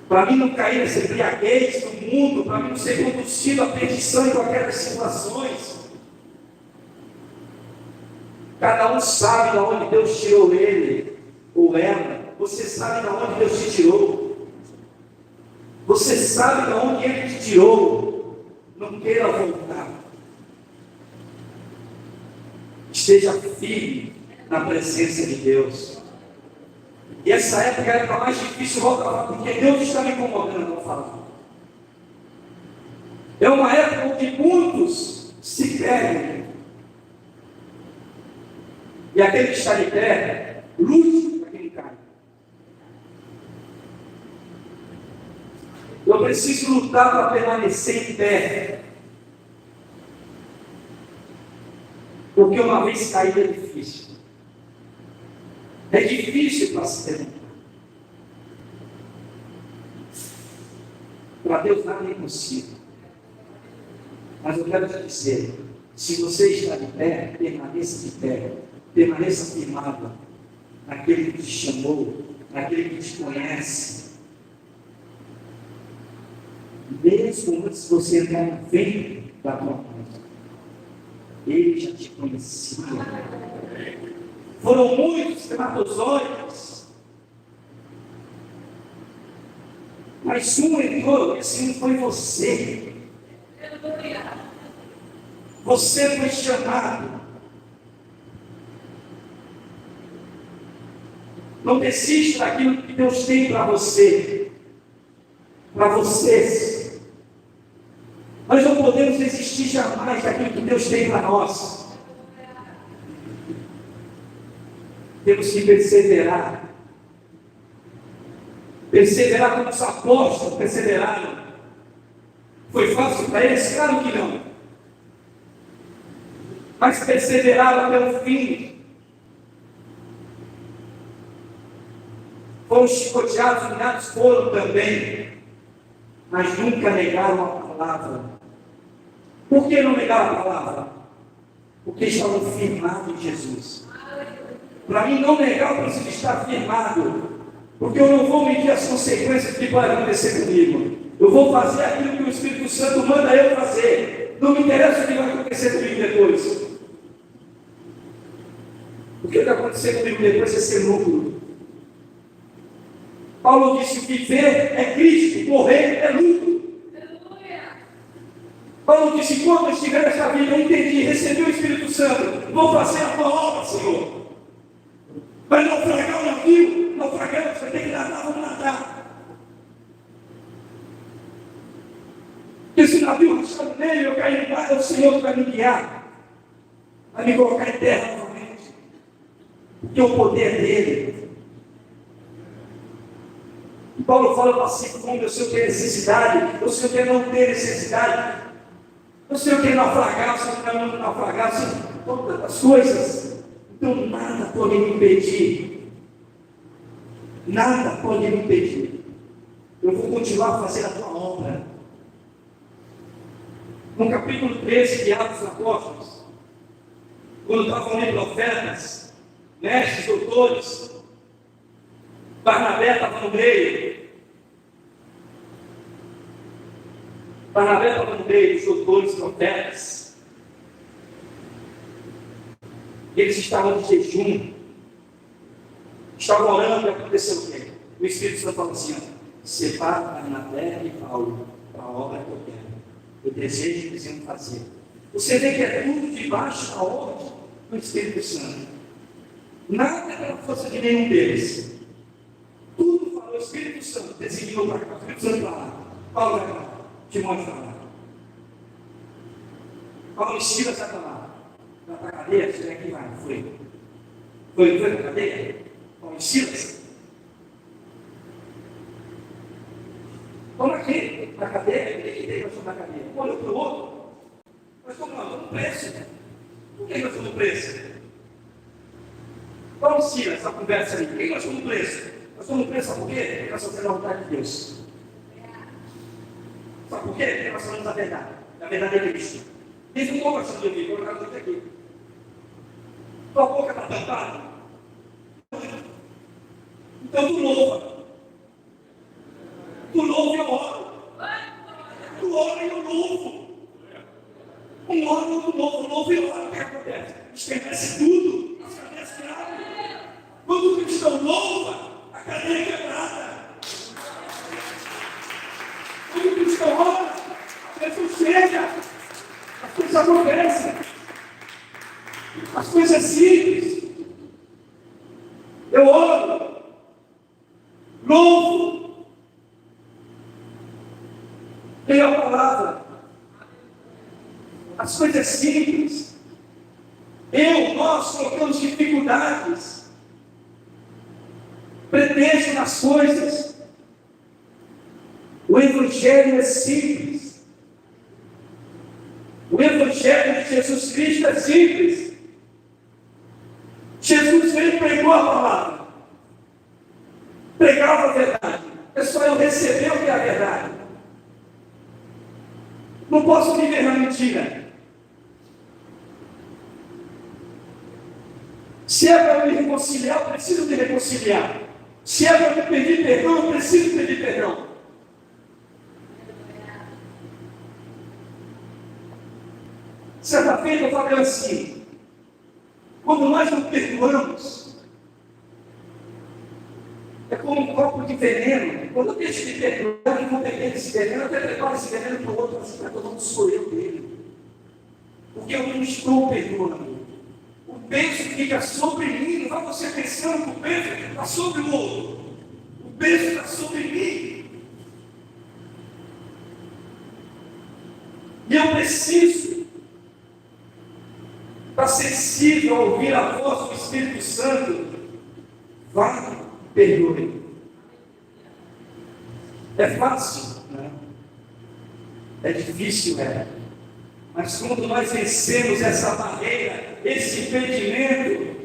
Para mim não cair nessa embriaguez do mundo, para mim não ser conduzido à perdição em qualquer das situações. Cada um sabe de onde Deus tirou ele ou ela. Você sabe de onde Deus te tirou. Você sabe de onde Ele te tirou. Não queira voltar. Esteja firme na presença de Deus. E essa época é a época mais difícil, voltar, porque Deus está me incomodando ao falar. É uma época onde muitos se perdem. E aquele que está de pé, lute para que ele caia. Eu preciso lutar para permanecer em pé. Porque uma vez caído é difícil. É difícil para se levantar. Para Deus nada é impossível. Mas eu quero te dizer, se você está de pé, permaneça de pé. Permaneça firmado naquele que te chamou, naquele que te conhece. Mesmo antes de você entrar no ventre da tua mãe, Ele já te conhecia. Foram muitos espermatozoides, mas um entrou, e assim foi você. Você foi chamado. Não desista daquilo que Deus tem para você, para vocês. Nós não podemos desistir jamais daquilo que Deus tem para nós. Temos que perseverar. Perseverar como os apóstolos perseveraram. Foi fácil para eles? Claro que não. Mas perseveraram até o fim. Foram chicoteados, humilhados foram também. Mas nunca negaram a palavra. Por que não negaram a palavra? Porque estavam firmados em Jesus. Para mim não negar, eu preciso estar firmado. Porque eu não vou medir as consequências que podem acontecer comigo. Eu vou fazer aquilo que o Espírito Santo manda eu fazer. Não me interessa o que vai acontecer comigo depois. O que vai acontecer comigo depois é ser lucro. Paulo disse que viver é Cristo, morrer é lucro. Paulo disse: quando eu estiver nessa vida, eu entendi, recebi o Espírito Santo, vou fazer a tua obra, Senhor. Vai naufragar o navio, naufragar, você tem que nadar, vamos nadar. Porque se o navio rachar no meio, eu cair no mar, é o Senhor que vai me guiar, vai me colocar em terra novamente. Porque o poder dele. E Paulo fala para si, como eu sei o que é necessidade, eu sei o que é não ter necessidade, eu sei o que é naufragar, eu sei o que é não naufragar, eu sei todas as coisas. Então nada pode me impedir. Nada pode me impedir. Eu vou continuar fazendo a tua obra. No capítulo 13 de Atos dos Apóstolos, quando estavam ali profetas, mestres, doutores, Barnabé estava no meio. Barnabé estava no meio dos doutores, profetas. Eles estavam de jejum. Estavam orando, e aconteceu o quê? O Espírito Santo falou assim: separa Barnabé e Paulo para a obra que eu quero. Eu desejo que eles iam fazer. Você vê que é tudo debaixo da ordem do Espírito Santo. Nada é pela força de nenhum deles. Tudo falou, o Espírito Santo designou para cá, o Espírito Santo para lá. Paulo vai para lá, Timóteo para lá. Paulo estira essa para lá. Vai para a cadeia, você vem aqui, vai. Foi para a cadeia? Paulo estira. Vamos aqui, na cadeia, tem nós estamos na cadeia? Olhou para o outro. Nós estamos preso. Por que nós estamos presos? Vamos tirar essa conversa aí. Por que nós estamos presos? Nós estamos presos, sabe por quê? Porque nós fazemos a vontade de Deus. Sabe por quê? Porque nós falamos a verdade. A verdade é Cristo. Eles não estão gostando de ouvir, eu quero dizer aqui. Tua boca está tampada. Então tu louva. Tu louva e eu oro. Tu ora e eu louvo. Um ora e outro louvo e eu oro. O que acontece? Esquece tudo. As cadeias quebradas. Quando o cristão louva, a cadeia é quebrada. Quando o cristão ora, Jesus chega. As coisas acontecem. As coisas simples. Eu oro. Louvo. Leio a palavra. As coisas simples. Nós colocamos dificuldades. Pretexto nas coisas. O Evangelho é simples. O Evangelho de Jesus Cristo é simples. Jesus veio e pregou a palavra. Pregava a verdade. É só eu receber o que é a verdade. Não posso viver na mentira. Se é para me reconciliar, eu preciso me reconciliar. Se é para me pedir perdão, eu preciso pedir perdão. Certa feita eu falei assim: quando nós não perdoamos, é como um copo de veneno. Quando eu deixo de perdoar, eu vou beber esse veneno, eu até preparo esse veneno para o outro, assim, para todo mundo sou eu dele. Porque eu não estou perdoando. O peso fica sobre mim, não vai você pensando que o peso está sobre o outro. O peso está sobre mim. E eu preciso estar sensível a ouvir a voz do Espírito Santo. Vá, perdoe. É fácil? Não. É difícil, Mas quando nós vencemos essa barreira, esse impedimento,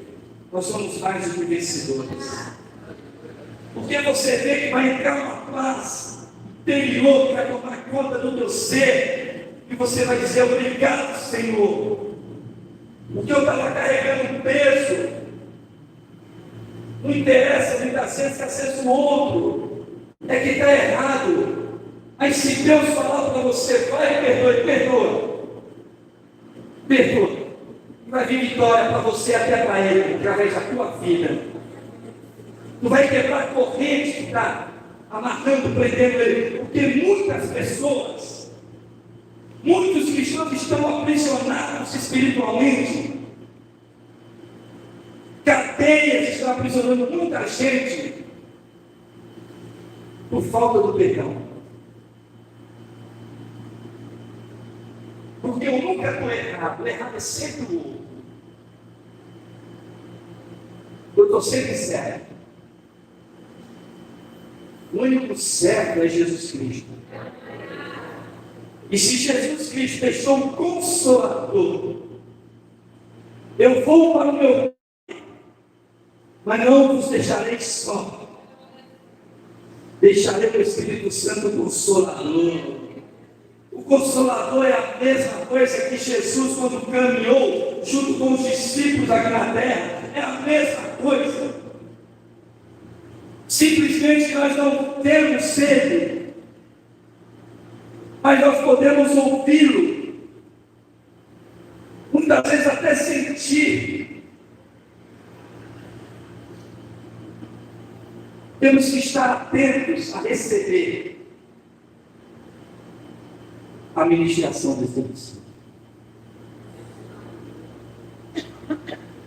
nós somos mais do que vencedores. Porque você vê que vai entrar uma paz interior que vai tomar conta do teu ser, e você vai dizer: obrigado, Senhor. Porque eu estava carregando um peso. Não interessa muitas vezes que seja o outro, é que está errado. Mas se Deus falar para você, vai, perdoe, perdoa. Perdoa. Vai vir vitória para você, até para ele, através da tua vida. Tu vai quebrar a corrente que está amarrando, prendendo ele. Porque muitas pessoas, muitos cristãos estão aprisionados espiritualmente. Cadeias estão aprisionando muita gente por falta do perdão. Porque eu nunca estou errado. O errado é sempre o outro. Eu estou sempre certo. O único certo é Jesus Cristo. E se Jesus Cristo deixou um consolador, eu vou para o meu Pai, mas não vos deixarei só. Deixarei o Espírito Santo Consolador. O Consolador é a mesma coisa que Jesus, quando caminhou junto com os discípulos aqui na terra, é a mesma coisa. Simplesmente nós não temos sede, mas nós podemos ouvi-lo, muitas vezes até sentir. Temos que estar atentos a receber a ministração do Espírito Santo.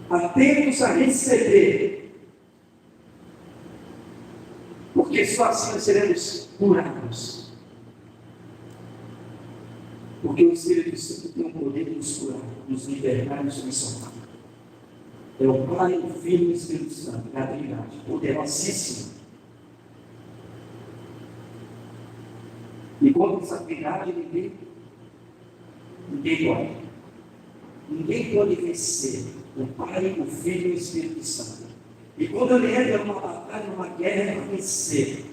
Atentos a receber. Porque só assim nós seremos curados. Porque o Espírito Santo tem o poder de nos curar, nos libertar e nos transformar. É o Pai, o Filho e o Espírito Santo, na Trindade, poderosíssimo. E contra essa verdade, ninguém pode. Ninguém pode vencer o Pai, o Filho e o Espírito Santo. E quando ele entra numa batalha, numa guerra, é para vencer.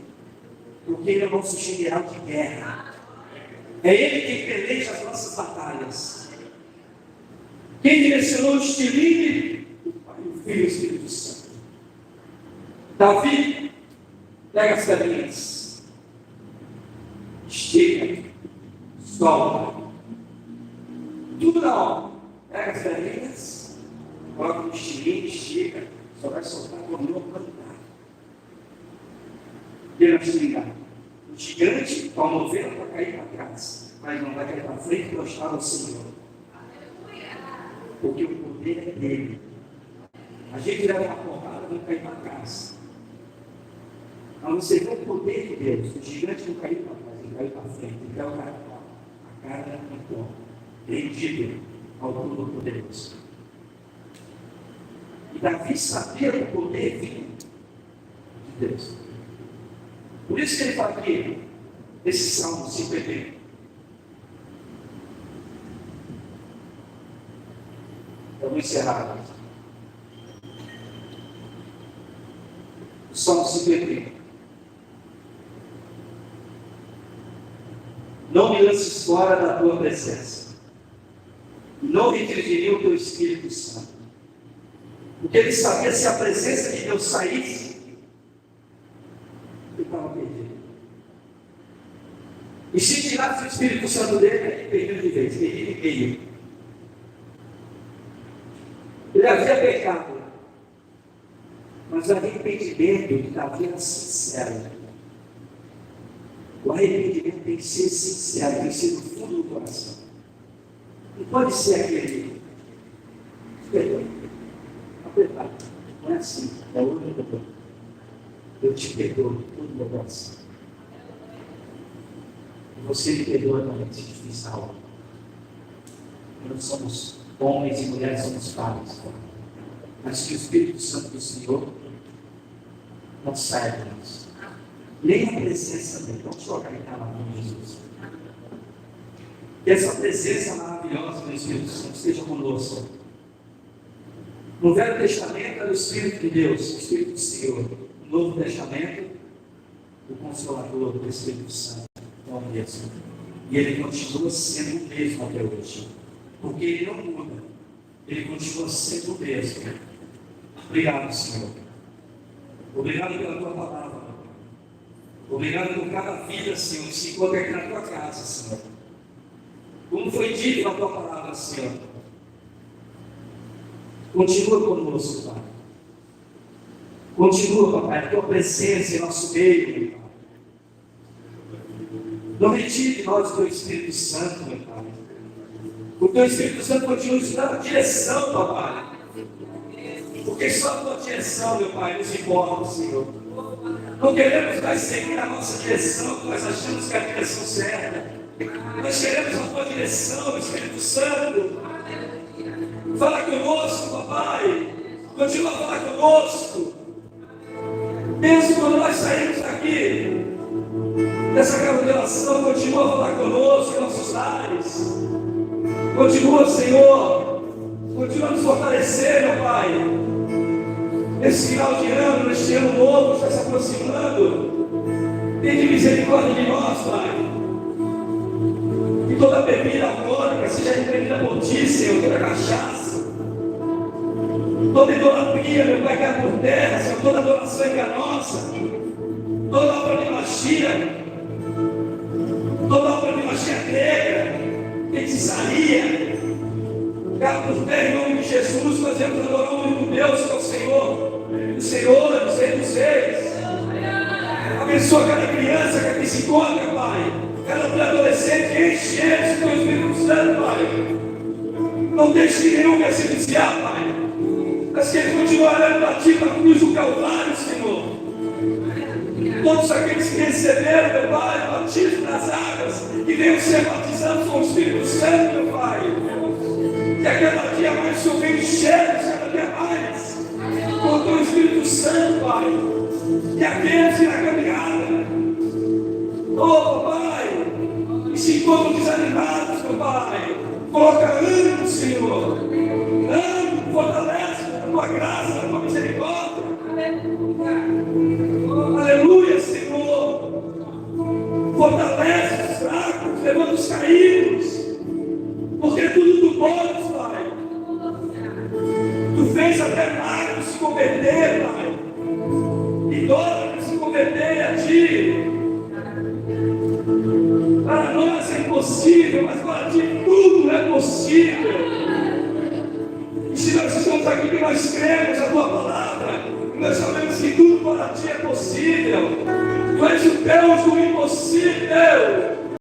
Porque ele é o nosso general de guerra. É ele quem peleja as nossas batalhas. Quem direcionou o estilingue? O Pai, o Filho e o Espírito Santo. Davi pega as pedrinhas, estica, solta, tudo na hora. Pega as pedrinhas, coloca no estilingue, estica, só vai soltar quando não plantar. Ele vai estilingar. O gigante, ao mover, vai cair para trás, mas não vai cair para frente e prostrar ao Senhor. Porque o poder é dele. A gente leva uma porrada, vai cair para trás. Mas você vê o poder de Deus. O gigante não caiu para trás, ele caiu para frente. Ele caiu para a cara no pó, rendido ao Todo-Poderoso. E Davi sabia do poder vindo de Deus. Por isso que ele fala aqui, nesse Salmo 51. Eu vou encerrar. O Salmo 51. Não me lances fora da tua presença. Não retire de mim o teu Espírito Santo. Porque ele sabia, se a presença de Deus saísse, ele estava perdido. E se tirasse o Espírito Santo dele, ele perdeu de vez, perdido de meio. Ele havia pecado, mas o arrependimento de Davi era sincero. O arrependimento tem que ser sincero, tem que ser do fundo do coração. Não pode ser aquele perdão. Não é assim, é o único perdão. Eu te perdoo todo o meu coração. E você me perdoa também, se te fiz algo. Nós somos homens e mulheres, somos pais. Mas que o Espírito Santo do Senhor não saia de nós. Nem a presença dele. Vamos colocar em cada nome de Jesus. Que essa presença maravilhosa do Espírito Santo esteja conosco. No Velho Testamento era o Espírito de Deus, o Espírito do Senhor. No Novo Testamento, o Consolador do Espírito Santo é o mesmo. E ele continua sendo o mesmo até hoje. Porque ele não muda. Ele continua sendo o mesmo. Obrigado, Senhor. Obrigado pela tua palavra. Obrigado por cada vida, Senhor, que se encontra aqui na tua casa, Senhor. Como foi dito na tua palavra, Senhor. Continua conosco, Pai. Continua, Pai, a tua presença em nosso meio, Pai. Não retire de nós o teu Espírito Santo, meu Pai. O teu Espírito Santo continua nos dando a direção, Pai. Porque só a tua direção, meu Pai, nos importa, Senhor. Não queremos mais seguir a nossa direção, que nós achamos que é a direção certa. Nós queremos a tua direção, Espírito Santo. Fala conosco, papai. Continua a falar conosco. Mesmo quando nós saímos daqui, dessa casa de oração, continua a falar conosco em nossos lares. Continua, Senhor. Continua a nos fortalecer, meu Pai. Nesse final de ano, neste ano novo, está se aproximando. Tem misericórdia de nós, Pai. Que toda bebida alcoólica seja repreendida por ti, Senhor, toda cachaça. Toda idolatria, meu Pai, cai por terra, Senhor, toda adoração enganosa, toda obra de magia, toda obra de magia grega, feitiçaria, cai por terra em nome de Jesus. Nós vamos adorar o único Deus, que é o Senhor, dos Reis dos Reis. Abençoa cada criança que aqui se encontra, Pai, cada adolescente, enche eles com o Espírito Santo, Pai. Não deixe que nenhum venha se viciar, Pai. Mas que eles continuarão a ti para a cruz do Calvário, Senhor. Todos aqueles que receberam, meu Pai, o batismo nas águas, que venham ser batizados com o Espírito Santo, meu Pai. Que a cada dia mais o Senhor venha encher-nos, cada dia mais, com o teu Espírito Santo, Pai. E aqueles que na caminhada, oh, Pai, encontram desanimados, meu Pai. Coloca ânimo, Senhor. Ânimo, fortalece a tua graça, a tua misericórdia. Aleluia, Senhor. Fortalece os fracos, levanta os caídos. Porque tudo tu podes, Pai. Tu fez até magos se converter, Pai. Idólatras se converter a Ti. Para nós é impossível, mas para Ti tudo é possível. E se nós estamos aqui que nós cremos a Tua palavra, nós sabemos que tudo para Ti é possível. Tu és o Deus do impossível.